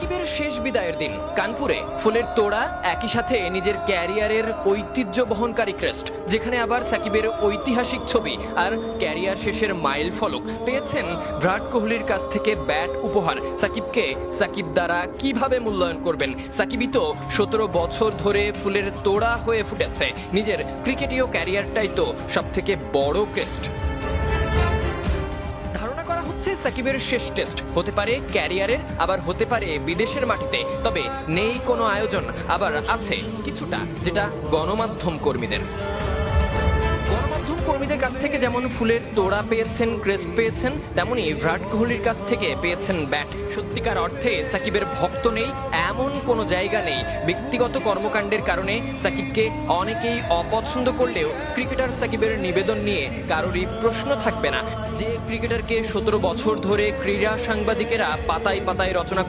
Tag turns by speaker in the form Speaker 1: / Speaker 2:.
Speaker 1: সাকিবের শেষ বিদায়ের দিন কানপুরে ফুলের তোড়া, একই সাথে নিজের ক্যারিয়ারের ঐতিহ্য বহনকারী ক্রেস্ট, যেখানে আবার সাকিবের ঐতিহাসিক ছবি আর ক্যারিয়ার শেষের মাইল ফলক পেয়েছেন বিরাট কোহলির কাছ থেকে ব্যাট উপহার। সাকিবকে সাকিব দ্বারা কিভাবে মূল্যায়ন করবেন? সাকিবই তো 17 বছর ধরে ফুলের তোড়া হয়ে ফুটেছে। নিজের ক্রিকেটীয় ক্যারিয়ারটাই তো সব থেকে বড় ক্রেস্ট। ধারণা করা হচ্ছে সাকিবের শেষ টেস্ট হতে পারে ক্যারিয়ারের, আবার হতে পারে বিদেশের মাটিতে। তবে নেই কোনো আয়োজন, আবার আছে কিছুটা, যেটা গণমাধ্যম কর্মীদের কাছ থেকে যেমন ফুলের তোড়া পেয়েছেন, ক্রেস্ট পেয়েছেন, তেমনি বিরাট কোহলির কাছ থেকে পেয়েছেন ব্যাট। সত্যিকার অর্থে সাকিবের ভক্ত নেই এমন কোনো জায়গা নেই। ব্যক্তিগত কর্মকাণ্ডের কারণে সাকিবকে অনেকেই অপছন্দ করলেও ক্রিকেটার সাকিবের নিবেদন নিয়ে কারোরই প্রশ্ন থাকবে না। যে ক্রিকেটারকে 17 বছর ধরে ক্রীড়া সাংবাদিকেরা পাতায় পাতায় রচনা